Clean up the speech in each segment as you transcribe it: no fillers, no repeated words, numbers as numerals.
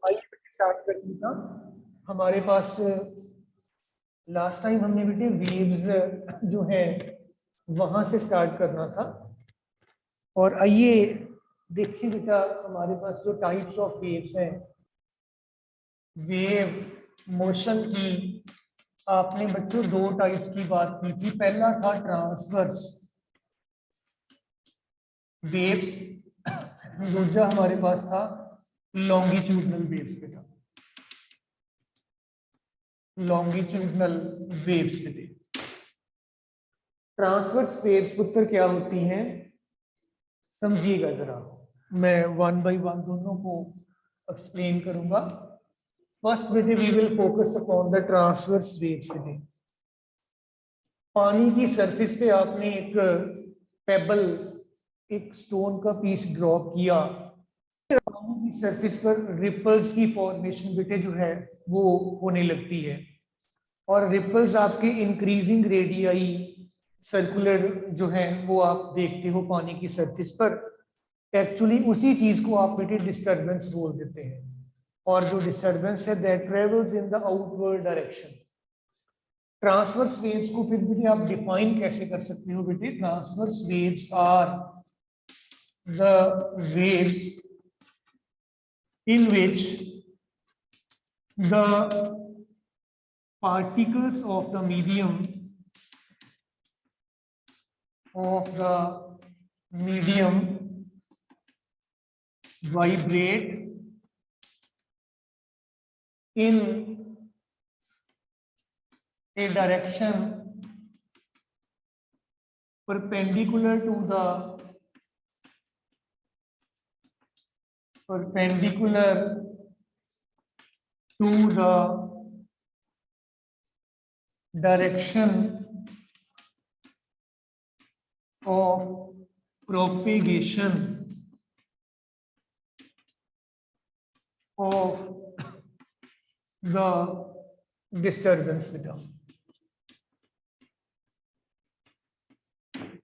आइए स्टार्ट करते हैं। हमारे पास लास्ट टाइम हमने बेटे वेव्स जो है वहां से स्टार्ट करना था। और आइए देखिए बेटा, हमारे पास जो टाइप्स ऑफ वेव्स हैं, वेव मोशन की आपने बच्चों दो टाइप्स की बात की थी। पहला था ट्रांसवर्स वेव्स, दूसरा हमारे पास था लॉन्गिट्यूडनल वेव्स बेटा, लॉन्गिट्यूडनल वेव्स बेटे। ट्रांसवर्स वेव्स पुत्र क्या होती हैं समझिएगा जरा, मैं वन बाय वन दोनों को एक्सप्लेन करूंगा। फर्स्ट बेटे we will focus upon the transverse waves बेटे। पानी की सरफेस पे आपने एक पेबल, एक स्टोन का पीस ड्रॉप किया, पानी की सरफेस पर रिपल्स की फॉर्मेशन बेटे जो है वो होने लगती है, और रिपल्स आपके इंक्रीजिंग रेडियाई सर्कुलर जो है वो आप देखते हो पानी की सरफेस पर। एक्चुअली उसी चीज को आप बेटे डिस्टरबेंस बोल देते हैं, और जो डिस्टरबेंस है that travels in the outward direction. Transverse waves को फिर बेटे आप डिफाइन कैसे कर सकते हो बेटे? Transverse waves are the waves in which the particles of the medium vibrate in a direction perpendicular to the direction of propagation of the disturbance बेटा।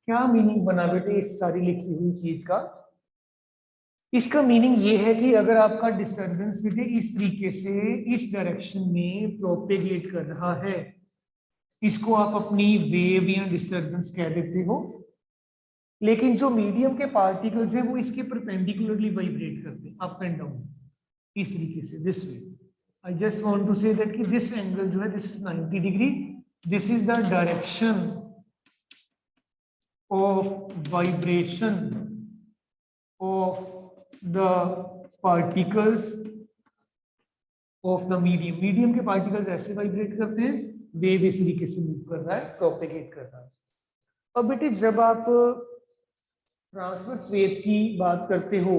क्या मीनिंग बना बेटे इस सारी लिखी हुई चीज का? इसका मीनिंग ये है कि अगर आपका डिस्टरबेंस बेटे इस तरीके से इस डायरेक्शन में प्रोपेगेट कर रहा है, इसको आप अपनी वेव या डिस्टरबेंस कह देते हो, लेकिन जो मीडियम के पार्टिकल्स हैं वो इसके परपेंडिकुलरली वाइब्रेट करते हैं अप एंड डाउन इस तरीके से, this way. I just want to say that कि दिस एंगल जो है दिस इज 90 डिग्री, this is the direction of vibration of the particles of the medium के पार्टिकल्स ऐसे वाइब्रेट करते हैं, वेव इस तरीके से मूव कर रहा है, प्रोपेगेट कर रहा है। अब बेटे जब आप ट्रांसवर्स वेव की बात करते हो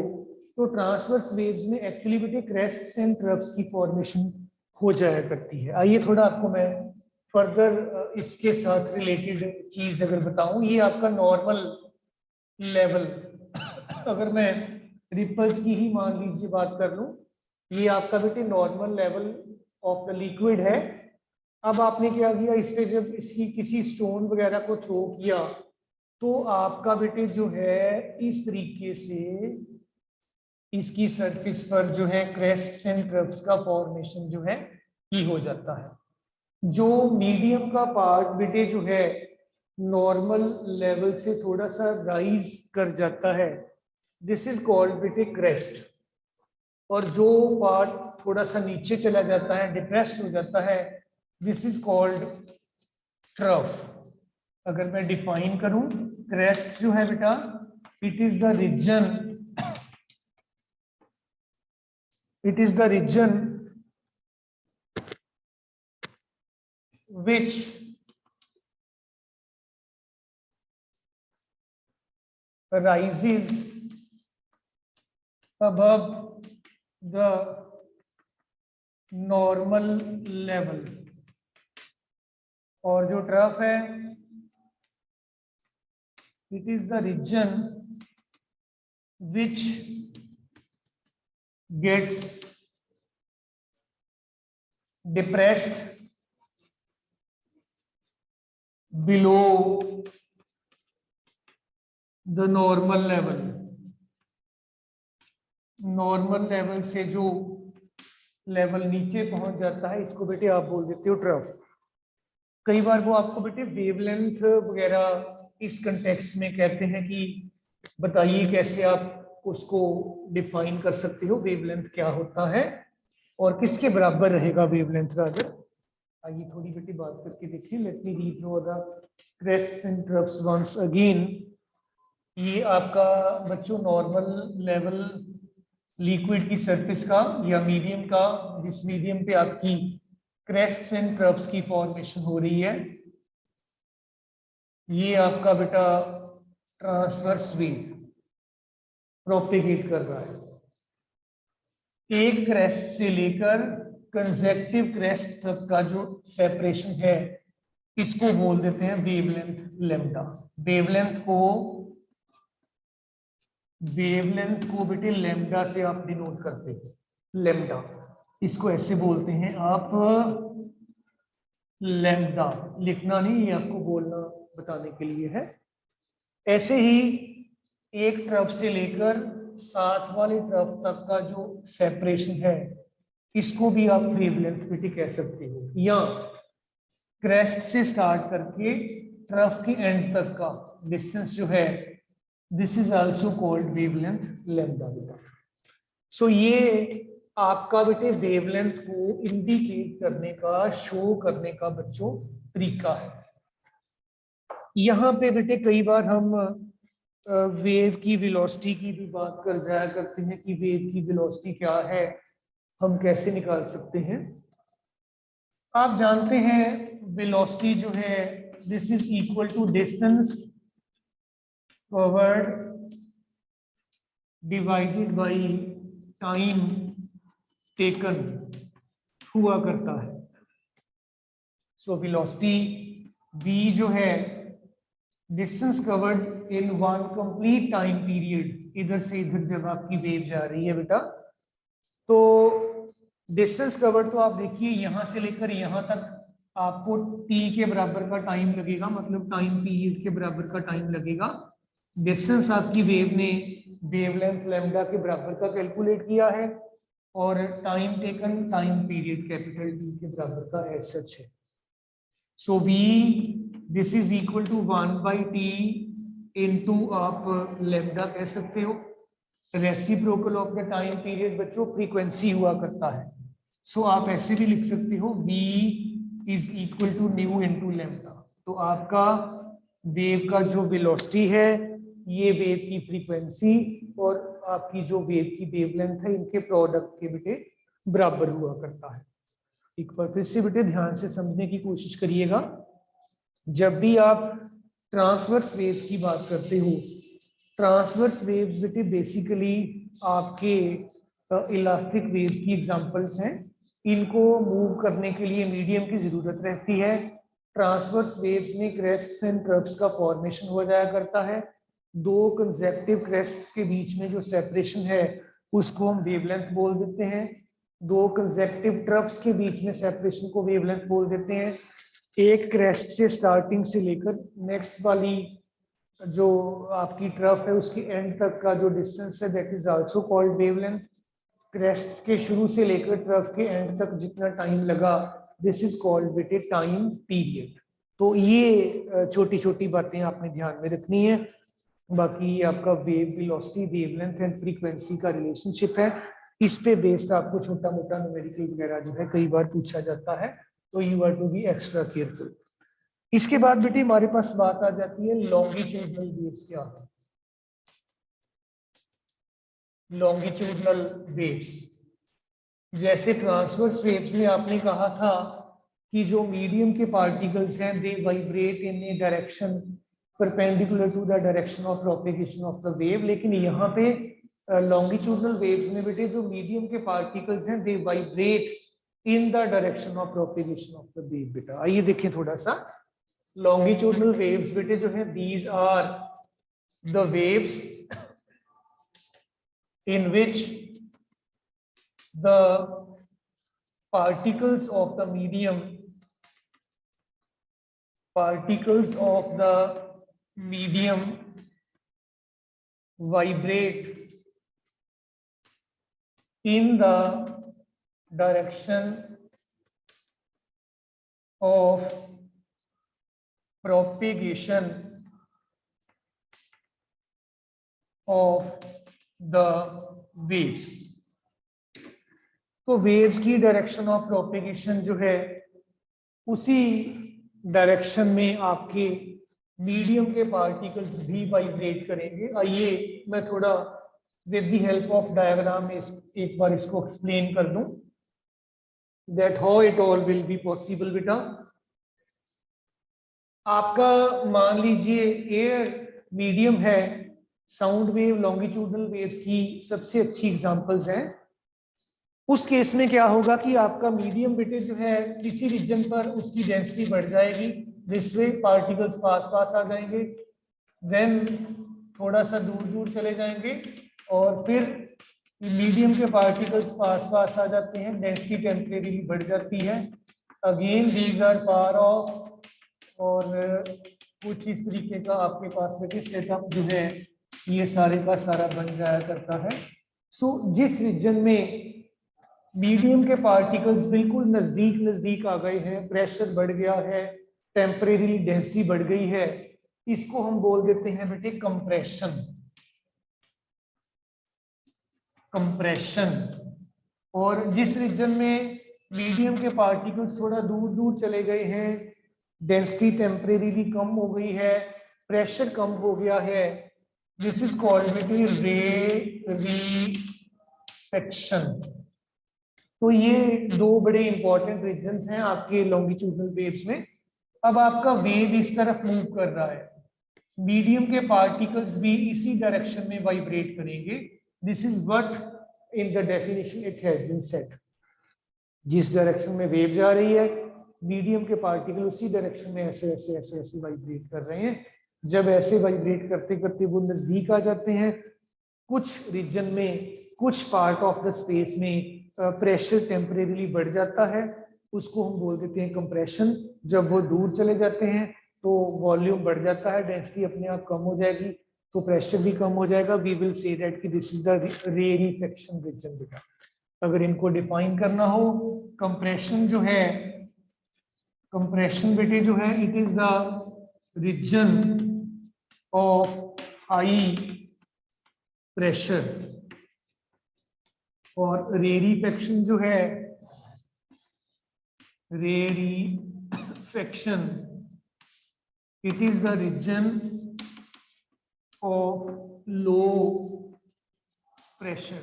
तो ट्रांसवर्स वेव्स में एक्चुअली बेटे क्रेस्ट्स एंड ट्रफ्स की फॉर्मेशन हो जाया करती है। आइए थोड़ा आपको मैं फर्दर इसके साथ रिलेटेड चीज अगर बताऊं, ये आपका नॉर्मल लेवल, अगर मैं रिपल्स की ही मान लीजिए बात कर लूं, ये आपका बेटे normal level of the liquid है। अब आपने क्या किया, इस पे जब इसकी किसी स्टोन वगैरह को थ्रो किया तो आपका बेटे जो है इस तरीके से इसकी सरफेस पर जो है क्रेस्ट्स एंड ट्रफ्स का फॉर्मेशन जो है ही हो जाता है। जो मीडियम का पार्ट बेटे जो है नॉर्मल लेवल से थोड़ा सा राइज कर जाता है, दिस इज कॉल्ड बेटे क्रेस्ट, और जो पार्ट थोड़ा सा नीचे चला जाता है, डिप्रेस हो जाता है, दिस इज कॉल्ड ट्रफ। अगर मैं डिफाइन करूं, क्रेस्ट जो है बेटा it is the region which rises above the normal level, और जो ट्रफ है it is the region which gets depressed below the normal level। Normal level से जो लेवल नीचे पहुंच जाता है, इसको बेटे आप बोल देते हो ट्रफ। कई बार वो आपको बेटे वेवलेंथ वगैरह इस कंटेक्स्ट में कहते हैं कि बताइए कैसे आप उसको डिफाइन कर सकते हो, वेवलेंथ क्या होता है और किसके बराबर रहेगा वेवलेंथ राजा। आइए थोड़ी बेटी बात करके देखिए। Let me redraw the crests and troughs once again. ये आपका बच्चों नॉर्मल लेवल लिक्विड की सरफेस का या मीडियम का, जिस मीडियम पे आपकी क्रेस्ट्स एंड ट्रफ्स की फॉर्मेशन हो रही है, ये आपका बेटा ट्रांसवर्स वेव प्रोपेगेट कर रहा है। एक क्रेस्ट से लेकर कंसेक्टिव क्रेस्ट तक का जो सेपरेशन है, इसको बोल देते हैं वेवलेंथ लैम्डा। वेवलेंथ को बेटे लैम्डा से आप डिनोट करते हैं, लैम्डा, इसको ऐसे बोलते हैं आप लैम्डा। लिखना नहीं, ये आपको बोलना बताने के लिए है। ऐसे ही एक तरफ से लेकर साथ वाले तरफ तक का जो सेपरेशन है, इसको भी आप वेवलेंथ बेटे कह सकते हो। या क्रेस्ट से स्टार्ट करके तरफ के एंड तक का डिस्टेंस जो है, this is also called wavelength lambda बेटा। सो ये आपका बेटे वेवलेंथ को इंडिकेट करने का, शो करने का बच्चों तरीका है। यहाँ पे बेटे कई बार हम वेव की वेलोसिटी की भी बात कर जाया करते हैं कि वेव की वेलोसिटी क्या है, हम कैसे निकाल सकते हैं। आप जानते हैं वेलोसिटी जो है, this is equal to distance covered divided by time taken हुआ करता है। सो वेलोसिटी v जो है, distance covered in one complete time period, इधर से इधर जब आपकी वेव जा रही है बेटा, तो डिस्टेंस कवर्ड तो आप देखिए यहां से लेकर यहां तक आपको t के बराबर का टाइम लगेगा, मतलब टाइम पीरियड के बराबर का टाइम लगेगा। डिस्टेंस आपकी वेव ने वेवलेंथ लैम्डा के बराबर का कैलकुलेट किया है, और time taken time period capital T के बराबर का एज सच है। So v this is equal to 1/t into आप लैम्डा कह सकते हो। Reciprocal of the time period बच्चों फ्रीक्वेंसी हुआ करता है। सो आप ऐसे भी लिख सकते हो v is equal to nu into lambda. तो आपका वेव का जो वेलोसिटी है, ये वेव की फ्रीक्वेंसी और आपकी जो वेव की वेवलेंथ है, इनके प्रोडक्ट के बेटे बराबर हुआ करता है। एक बार फिर से बेटे ध्यान से समझने की कोशिश करिएगा। जब भी आप ट्रांसवर्स वेव्स की बात करते हो, ट्रांसवर्स वेव्स बेटे बेसिकली आपके इलास्टिक वेव की एग्जांपल्स हैं। इनको मूव करने के लिए मीडियम की जरूरत रहती है। ट्रांसवर्स वेव्स में क्रेस्ट्स एंड ट्रफ्स का फॉर्मेशन हो जाया करता है। दो कंसेक्टिव क्रेस्ट्स के बीच में जो सेपरेशन है, उसको हम वेवलेंथ बोल देते हैं। दो कंसेक्टिव ट्रफ्स के बीच में सेपरेशन को वेवलेंथ बोल देते हैं। एक क्रेस्ट से स्टार्टिंग से लेकर नेक्स्ट वाली जो आपकी ट्रफ है, उसकी एंड तक का जो डिस्टेंस है, that is also called wavelength. Crest के शुरू से लेकर ट्रफ के एंड तक जितना टाइम लगा, दिस इज कॉल्ड बेटे टाइम पीरियड। तो ये छोटी छोटी बातें आपने ध्यान में रखनी है। बाकी आपका wave velocity, wavelength and frequency का रिलेशनशिप है, इस पे बेस्ड आपको छोटा मोटा न्यूमेरिकल वगैरह जो है कई बार पूछा जाता है, तो you are to be extra careful. इसके बाद बेटे हमारे पास बात आ जाती है लॉन्गिट्यूडनल वेव्स क्या है। लॉन्गिट्यूडनल वेव्स जैसे ट्रांसवर्स वेव्स में आपने कहा था कि जो मीडियम के पार्टिकल्स हैं, they vibrate in a direction perpendicular to the direction of propagation of the wave. लेकिन यहाँ पे लॉन्गिट्यूडनल वेव्स में बेटे जो मीडियम के पार्टिकल्स हैं, they vibrate in the direction of propagation of the wave बेटा। आइए देखें थोड़ा सा। लॉन्गिट्यूडनल वेव्स बेटे जो है, these are the waves in which the particles of the medium vibrate in the direction of propagation of the waves. तो waves की डायरेक्शन ऑफ प्रोपेगेशन जो है उसी डायरेक्शन में आपके मीडियम के पार्टिकल्स भी वाइब्रेट करेंगे। आइए मैं थोड़ा with the help of diagram एक बार इसको एक्सप्लेन कर दूं that how it all will be possible. बेटा आपका मान लीजिए एयर मीडियम है, साउंड वेव लॉन्गिट्यूडनल वेव्स की सबसे अच्छी एग्जांपल्स हैं। उस केस में क्या होगा कि आपका मीडियम बेटे जो है किसी रीजन पर उसकी डेंसिटी बढ़ जाएगी, दिस वे पार्टिकल्स पास पास आ जाएंगे, देन थोड़ा सा दूर दूर चले जाएंगे और फिर मीडियम के पार्टिकल्स पास पास आ जाते हैं, डेंसिटी टेम्परेरीली बढ़ जाती है, again these are far off, और कुछ इस तरीके का आपके पास बेटे सेटअप जो है ये सारे का सारा बन जाया करता है। सो जिस रीजन में मीडियम के पार्टिकल्स बिल्कुल नजदीक नजदीक आ गए हैं, प्रेशर बढ़ गया है, टेम्परेरी डेंसिटी बढ़ गई है, इसको हम बोल देते हैं बेटे कंप्रेशन। कंप्रेशन। और जिस रीजन में मीडियम के पार्टिकल्स थोड़ा दूर दूर चले गए हैं, डेंसिटी टेम्परेरी कम हो गई है, प्रेशर कम हो गया है, दिस इज कॉल्ड बेटे रेरिफेक्शन। तो ये दो बड़े इंपॉर्टेंट रीजन्स हैं आपके लॉन्गिट्यूडनल वेव्स में। अब आपका वेव इस तरफ मूव कर रहा है, मीडियम के पार्टिकल्स भी इसी डायरेक्शन में वाइब्रेट करेंगे, this is what in the definition it has been set. जिस डायरेक्शन में वेव जा रही है, मीडियम के पार्टिकल उसी डायरेक्शन में ऐसे ऐसे ऐसे ऐसे वाइब्रेट कर रहे हैं। जब ऐसे वाइब्रेट करते करते वो नजदीक आ जाते हैं, कुछ रीजन में, कुछ पार्ट ऑफ द स्पेस में प्रेशर टेम्परेरीली बढ़ जाता है, उसको हम बोल देते हैं कंप्रेशन। जब वो दूर चले जाते हैं तो वॉल्यूम बढ़ जाता है, डेंसिटी अपने आप कम हो जाएगी, तो प्रेशर भी कम हो जाएगा। वी विल से दैट कि this is the rarefaction reason. बेटा अगर इनको डिफाइन करना हो, कंप्रेशन जो है, कंप्रेशन बेटे जो है it is the region of high pressure, और रेरिफेक्शन जो है, rarefaction it is the region of low pressure.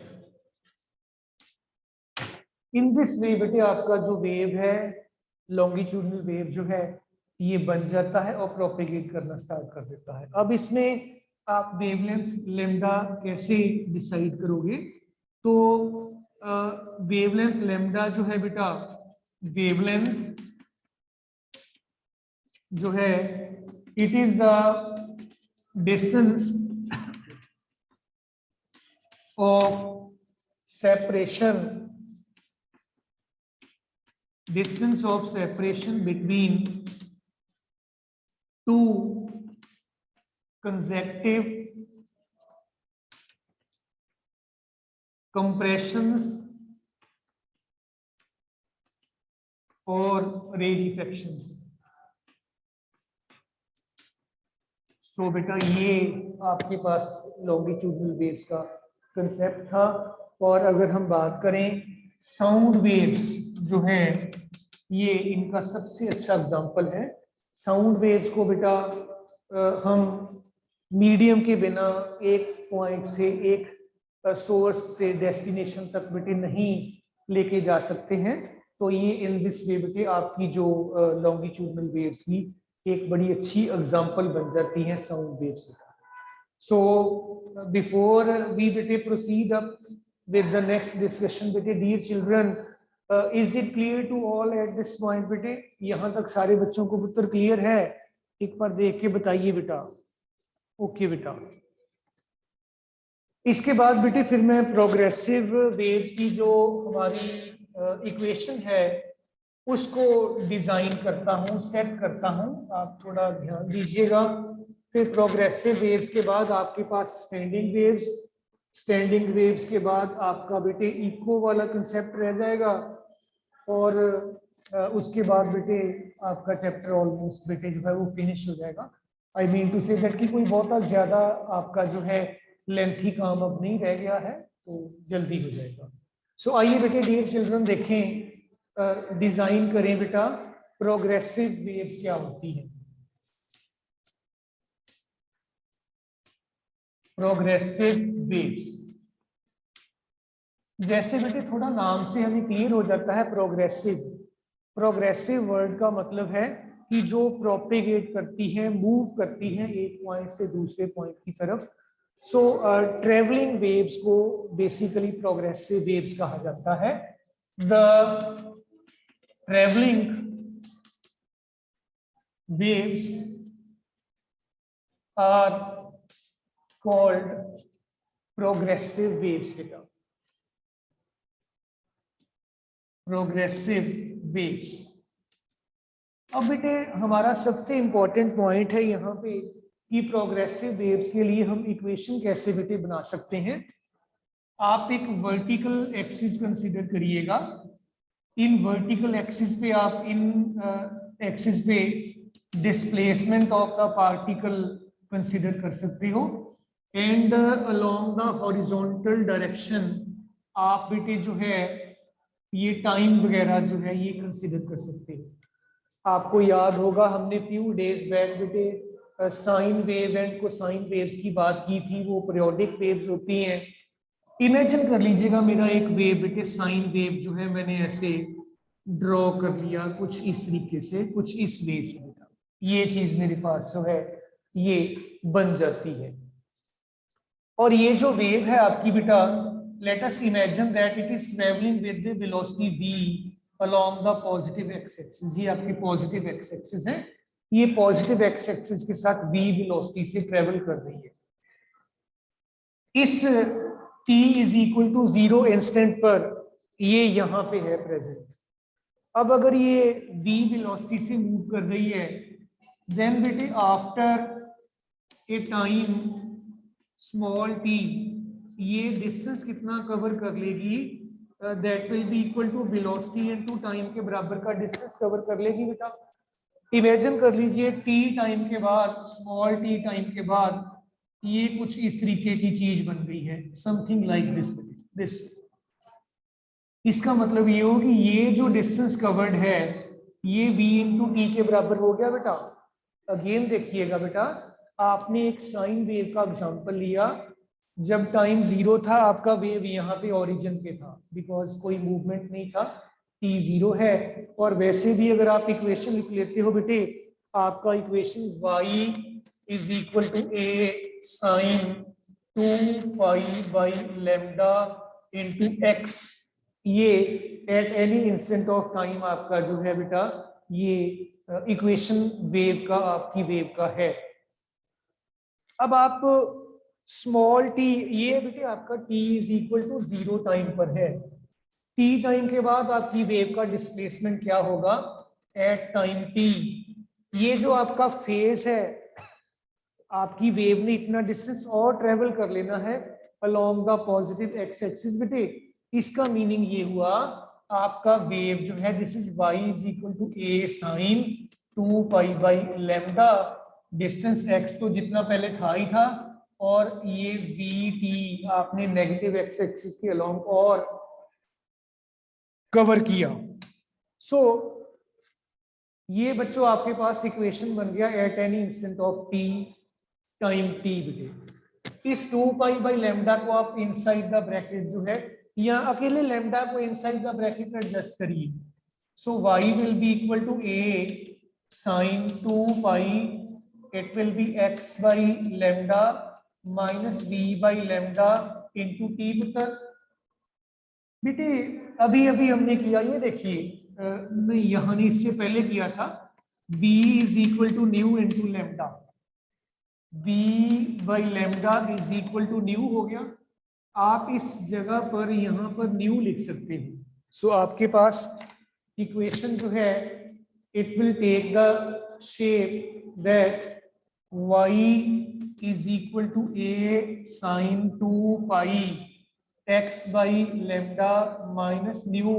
In this way बेटे आपका जो वेव है, लॉन्गिट्यूडनल वेव जो है, ये बन जाता है और प्रोपेगेट करना स्टार्ट कर देता है। अब इसमें आप वेवलेंथ लैम्डा कैसे डिसाइड करोगे? तो वेवलेंथ लैम्डा जो है बेटा, वेवलेंथ जो है it is the distance of separation, distance of separation between two consecutive compressions or rarefactions। सो बेटा ये आपके पास लॉन्गिट्यूडनल वेव्स का कंसेप्ट था। और अगर हम बात करें साउंड वेव्स जो है, ये इनका सबसे अच्छा एग्जांपल है। साउंड वेव्स को बेटा हम मीडियम के बिना एक पॉइंट से, एक सोर्स से डेस्टिनेशन तक बेटे नहीं लेके जा सकते हैं। तो ये इन दिस वे बेटे आपकी जो लॉन्गिट्यूडनल वेव्स की एक बड़ी अच्छी एग्जांपल बन जाती है sound waves. So before we बेटे proceed up with the next discussion बेटे, dear children, is it clear to all at this point बेटे? यहाँ तक सारे बच्चों को उत्तर क्लियर है? एक बार देख के बताइए बेटा। ओके बेटा, इसके बाद बेटे फिर मैं प्रोग्रेसिव वेव्स की जो हमारी इक्वेशन है उसको डिजाइन करता हूँ, सेट करता हूँ। आप थोड़ा ध्यान दीजिएगा। फिर प्रोग्रेसिव वेव्स के बाद आपके पास स्टैंडिंग वेव्स, स्टैंडिंग वेव्स के बाद आपका बेटे इको वाला कंसेप्ट रह जाएगा, और उसके बाद बेटे आपका चैप्टर ऑलमोस्ट बेटे जो है वो फिनिश हो जाएगा। I mean to say that कि कोई बहुत ज्यादा आपका जो है लेंथी काम अब नहीं रह गया है, तो जल्दी हो जाएगा। सो आइए बेटे डियर चिल्ड्रन देखें, डिजाइन करें बेटा प्रोग्रेसिव वेव्स क्या होती है। प्रोग्रेसिव वेव्स, जैसे बेटे थोड़ा नाम से हमें क्लियर हो जाता है प्रोग्रेसिव। प्रोग्रेसिव वर्ड का मतलब है कि जो प्रोपेगेट करती है, मूव करती है एक पॉइंट से दूसरे पॉइंट की तरफ। सो ट्रेवलिंग वेव्स को बेसिकली प्रोग्रेसिव वेव्स कहा जाता है। The travelling waves are called progressive waves बेटा, प्रोग्रेसिव वेव्स। अब बेटे हमारा सबसे इंपॉर्टेंट पॉइंट है यहाँ पे कि प्रोग्रेसिव वेव्स के लिए हम इक्वेशन कैसे बेटे बना सकते हैं। आप एक वर्टिकल एक्सिस कंसीडर करिएगा। इन वर्टिकल एक्सिस पे आप इन एक्सिस पे displacement of the particle consider कर सकते हो and along the horizontal direction आप बेटे जो है ये टाइम वगैरह जो है ये कंसीडर कर सकते हो। आपको याद होगा हमने फ्यू डेज बैक बेटे sine wave and cosine waves की बात की थी, वो पीरियोडिक वेव्स होती हैं। इमेजिन कर लीजिएगा मेरा एक वेव बेटे साइन वेव जो है मैंने ऐसे ड्रॉ कर लिया कुछ इस तरीके से, कुछ इस वे से बेटा ये चीज मेरे पास जो है ये बन जाती है। और ये जो वेव है आपकी बेटा, let us imagine that it is traveling with the velocity v along the positive x-axis। ये आपकी पॉजिटिव एक्स एक्सिस है, ये पॉजिटिव एक्स एक्सिस के साथ v वेलोसिटी से ट्रेवल कर रही है। इस t is equal to 0 instant पर ये यहाँ पे है प्रेजेंट। अब अगर ये v वेलोसिटी से मूव कर रही है, देन बेटे after a time small t ये डिस्टेंस कितना कवर कर लेगी, that will be equal to velocity into time के बराबर का डिस्टेंस कवर कर लेगी बेटा। इमेजिन कर लीजिए t टाइम के बाद, स्मॉल t टाइम के बाद ये कुछ इस तरीके की चीज बन गई है, समथिंग लाइक दिस। इसका मतलब ये हो कि ये जो डिस्टेंस कवर्ड है ये v इंटू टी के बराबर हो गया बेटा। अगेन देखिएगा बेटा, आपने एक साइन वेव का एग्जांपल लिया, जब टाइम 0 था आपका वेव यहाँ पे ओरिजिन पे था, बिकॉज कोई मूवमेंट नहीं था, t 0 है। और वैसे भी अगर आप इक्वेशन लिख लेते हो बेटे, आपका equation y is equal to a sine 2 pi by lambda into x, ये at any instant of time आपका जो है बेटा ये इक्वेशन वेव का, आपकी वेव का है। अब आप स्मॉल t, ये बेटे आपका t is equal to 0 time पर है। t टाइम के बाद आपकी वेव का डिस्प्लेसमेंट क्या होगा एट टाइम t। ये जो आपका फेज है, आपकी वेव ने इतना डिस्टेंस और ट्रेवल कर लेना है along the positive x axis बेटे। इसका मीनिंग ये हुआ आपका वेव जो है this is y is equal to a sine 2 pi by lambda, distance x तो जितना पहले था ही था, और ये vt आपने नेगेटिव एक्स एक्सिस के अलोंग और कवर किया। सो ये बच्चों आपके पास इक्वेशन बन गया eight any instant of t time t बेटे। इस 2 पाई बाई लैम्डा को आप इनसाइड द ब्रैकेट जो है, या अकेले लैम्डा को इनसाइड द ब्रैकेट एडजस्ट करिए। So y will be equal to a sine 2 pi, it will be x by lambda minus v by lambda into T पुत्र। बेटे अभी अभी हमने किया, ये देखिए नहीं यहाँ नहीं, इससे पहले किया था, v is equal to nu into lambda, v by lambda is equal to nu हो गया। आप इस जगह पर यहाँ पर न्यू लिख सकते हो। सो आपके पास इक्वेशन जो है it will take the shape that y is equal to a sine 2 pi x by lambda minus nu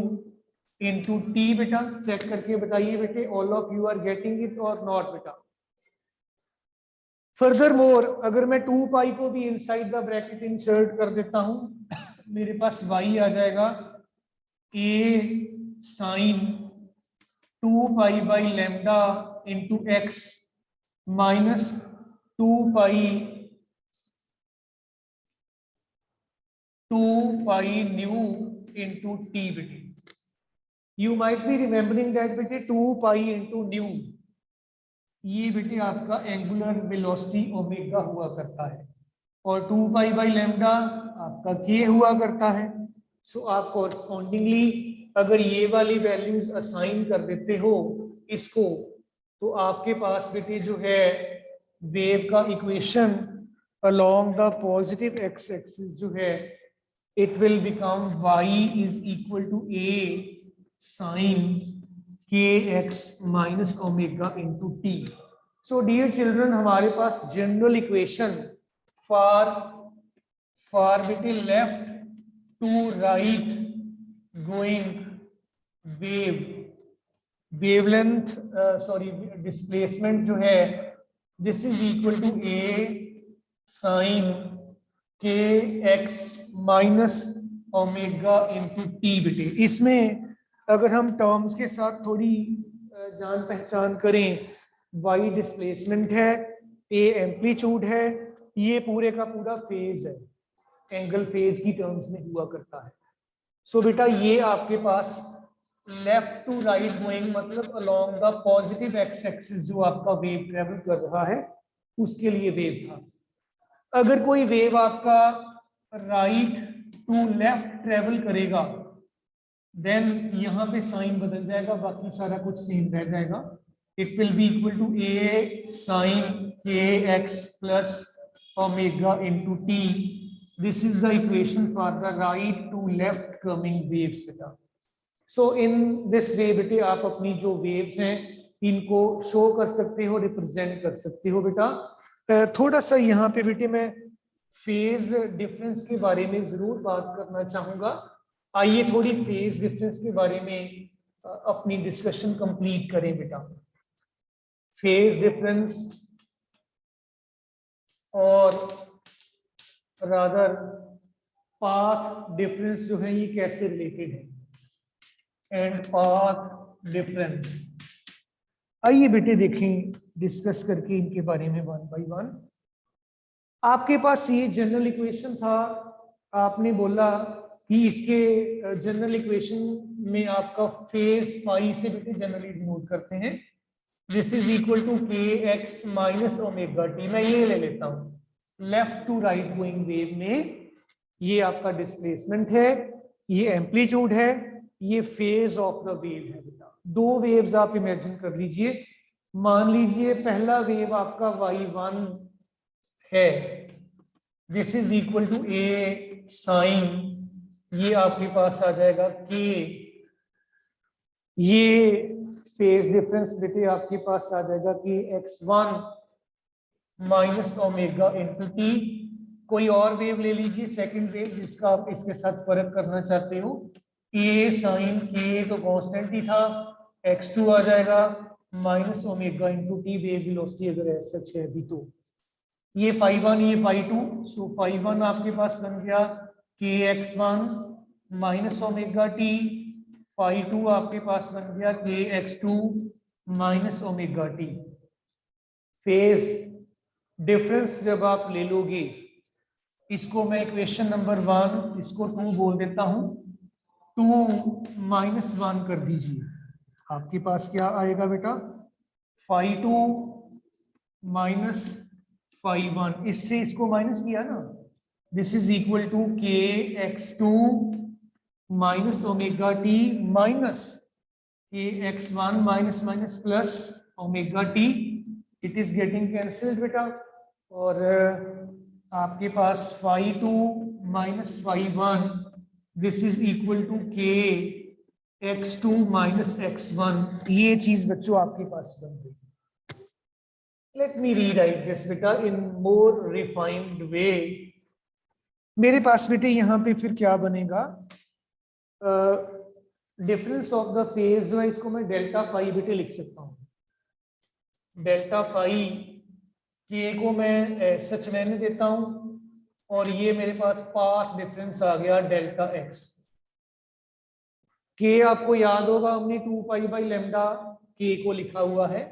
into T बेटा। चेक करके बताइए बेटे, all of you are getting it और नॉट बेटा। फर्दर मोर अगर मैं 2 पाई को भी इनसाइड द ब्रैकेट इंसर्ट कर देता हूं, मेरे पास y आ जाएगा a sine 2 pi by lambda into x minus 2 pi nu into t बेटे। You might be remembering that बेटे 2 पाई इंटू न्यू, ये बेटे आपका एंगुलर वेलोसिटी ओमेगा हुआ करता है, और 2 पाई बाई लैम्डा आपका के हुआ करता है। सो आप कॉरस्पॉन्डिंगली अगर ये वाली वैल्यूज असाइन कर देते हो इसको, तो आपके पास बेटे जो है वेव का equation along the positive x axis जो है, it will become y is equal to a sine kx minus omega into t. So dear children, हमारे पास जनरल इक्वेशन फॉर बेटे left to right going wavelength sorry displacement जो है, this is equal to a sine k x minus omega into t बेटे। इसमें अगर हम terms के साथ थोड़ी जान पहचान करें, y डिस्प्लेसमेंट है, a एम्पलीट्यूड है, ये पूरे का पूरा फेज है, एंगल फेज की टर्म्स में हुआ करता है। सो बेटा ये आपके पास लेफ्ट टू राइट गोइंग मतलब along the positive x axis जो आपका वेव ट्रेवल कर रहा है उसके लिए वेव था। अगर कोई वेव आपका राइट टू लेफ्ट ट्रेवल करेगा, देन यहां पे साइन बदल जाएगा, बाकी सारा कुछ सेम रह जाएगा। It will be equal to a sine k x plus omega into t. This is the equation for the right to left coming waves बेटा। सो इन दिस वे बेटे आप अपनी जो वेव्स हैं इनको शो कर सकते हो, रिप्रेजेंट कर सकते हो बेटा। थोड़ा सा यहाँ पे बेटे मैं फेज डिफरेंस के बारे में जरूर बात करना चाहूंगा। आइए थोड़ी फेज डिफरेंस के बारे में अपनी डिस्कशन कंप्लीट करें बेटा। फेज डिफरेंस और रादर पाथ डिफरेंस जो है ये कैसे रिलेटेड है, एंड पाथ डिफरेंस। आइए बेटे देखें, डिस्कस करके इनके बारे में वन बाय वन। आपके पास ये जनरल इक्वेशन था, आपने बोला कि इसके जनरल इक्वेशन में आपका फेज फाई से बेटे जनरली डिनोट करते हैं। This is equal to K x minus omega T. मैं ये ले लेता हूं, left to right going wave में ये आपका डिस्प्लेसमेंट है, ये एम्पलीट्यूड है, ये फेज ऑफ द वेव है बेटा। दो वेव्स आप इमेजिन कर लीजिए। मान लीजिए पहला वेव आपका y1 है, this is equal to a sine, ये आपके पास आ जाएगा k, ये फेज डिफरेंस बेटे आपके पास आ जाएगा कि x1 minus omega into T. कोई और वेव ले लीजिए, सेकंड वेव जिसका आप इसके साथ फर्क करना चाहते हो। a साइन k तो कांस्टेंट ही था, x2 आ जाएगा minus omega into T, wave velocity अगर सच है अभी तो। ये phi1 ये phi2, सो phi1 आपके पास बन गया kx1 minus omega T, phi2 आपके पास बन गया kx2 minus omega T. Phase difference जब आप ले लोगे, इसको मैं इक्वेशन नंबर 1, इसको 2 बोल देता हूं, 2 माइनस 1 कर दीजिए, आपके पास क्या आएगा बेटा, phi2 माइनस phi1, इससे इसको माइनस किया ना, this is equal to K x2 minus omega T minus K x1 minus minus plus omega T. It is getting cancelled बेटा, और आपके पास phi2 minus phi1, this is equal to K x2 minus x1। ये चीज बच्चों आपके पास बन गई। Let me rewrite this बेटा in more refined way। मेरे पास बेटे यहाँ पे फिर क्या बनेगा, डिफरेंस ऑफ द फेज जो है इसको मैं डेल्टा पाई बेटे लिख सकता हूँ। डेल्टा पाई के को मैं सच मैंने देता हूं और ये मेरे पास पाथ डिफरेंस आ गया डेल्टा एक्स। के आपको याद होगा हमने 2 पाई बाई लैम्डा के को लिखा हुआ है।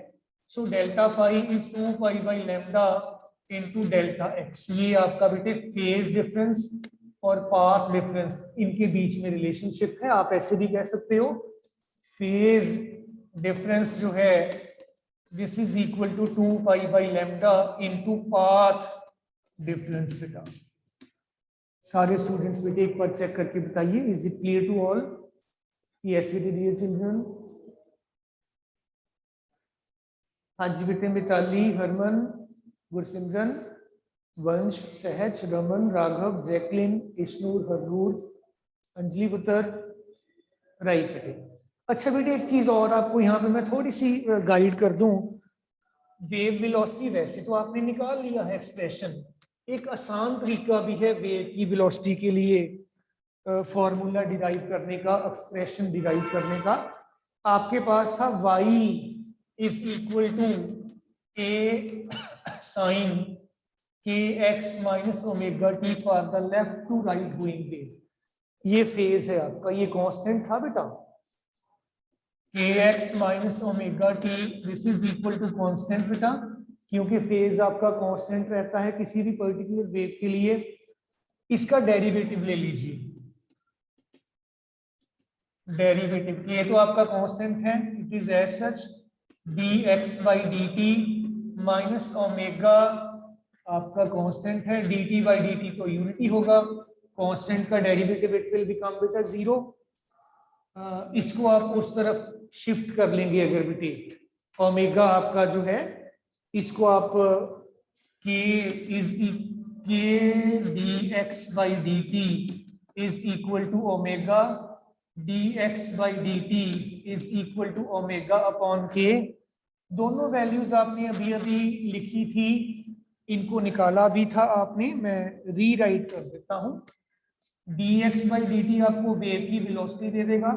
So delta pi is 2 pi by lambda into delta x. ये आपका बेटे फेज डिफरेंस और पाथ डिफरेंस इनके बीच में रिलेशनशिप है। आप ऐसे भी कह सकते हो फेज डिफरेंस जो है this is equal to 2 pi by lambda into path difference बेटा। सारे स्टूडेंट्स बेटे एक बार चेक करके बताइए, is it clear to all? Yes it is dear children. हाँ जी बेटे, मिताली, हरमन, गुरसिमरन, वंश, सहज, रमन, राघव, जैकलिन, इश्नूर, हरनूर, अंजलि पुत्र, राइट बेटे। अच्छा बेटे एक चीज और आपको यहाँ पे मैं थोड़ी सी गाइड कर दूं। वेव वेलोसिटी वैसे तो आपने निकाल लिया है एक्सप्रेशन, एक आसान तरीका भी है वेव की वेलोसिटी के लिए फॉर्मूला डिराइव करने का, एक्सप्रेशन डिराइव करने का। आपके पास था y is equal to a sine k x minus omega t for the left to right going wave. ये फेज है आपका, ये कांस्टेंट था बेटा k x minus omega t, this is equal to constant बेटा, क्योंकि फेज आपका constant रहता है किसी भी पर्टिकुलर वेव के लिए। इसका डेरिवेटिव ले लीजिए, डेरिवेटिव ये तो आपका कांस्टेंट है, it is as such dx by dt minus omega आपका कांस्टेंट है, dt by dt तो यूनिटी होगा, कांस्टेंट का डेरिवेटिव इट विल बिकम बेटा 0। इसको आप उस तरफ शिफ्ट कर लेंगे अगर बेटे, ओमेगा आपका जो है इसको आप k is K dx by dt is equal to omega dx by dt is equal to omega upon k। दोनों वैल्यूज आपने अभी अभी लिखी थी, इनको निकाला भी था आपने, मैं रीराइट कर देता हूं। dx by dt आपको वेव की वेलोसिटी दे देगा,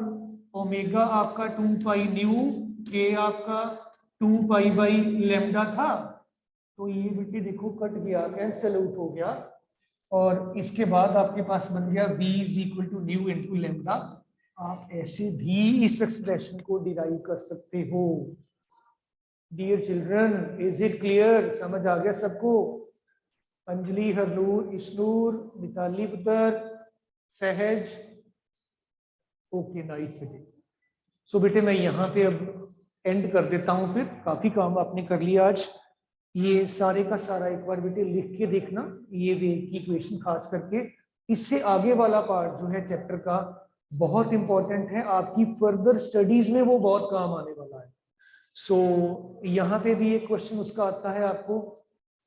ओमेगा आपका 2 पाई न्यू, k आपका 2 पाई बाई लैम्डा था, तो ये बेटे देखो कट गया, कैंसिल आउट हो गया, और इसके बाद आपके पास बन गया v is equal to nu into lambda. आप ऐसे भी इस एक्सप्रेशन को डिराइव कर सकते हो। Dear children, is it clear? समझ आ गया सबको? अंजलि, हरनूर, इश्नूर, मिताली पुत्र, सहज, ओके नाइस बेटे। सो बेटे मैं यहाँ पे अब एंड कर देता हूँ, फिर काफी काम आपने कर लिया आज। ये सारे का सारा एक बार बेटे लिख के देखना, ये वेव की इक्वेशन खास करके। इससे आगे वाला पार्ट जो है चैप्टर का बहुत इंपॉर्टेंट है, आपकी फर्दर स्टडीज में वो बहुत काम आने वाला है। सो यहाँ पे भी एक क्वेश्चन उसका आता है आपको,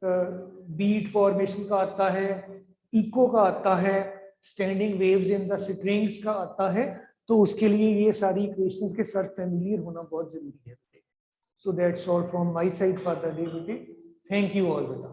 बीट फॉर्मेशन का आता है, इको का आता है, standing waves in the strings का आता है, तो उसके लिए ये सारी इक्वेशंस के साथ फैमिलियर होना बहुत जरूरी है। So that's all from my side for the day बेटे। थैंक यू ऑल बेटा।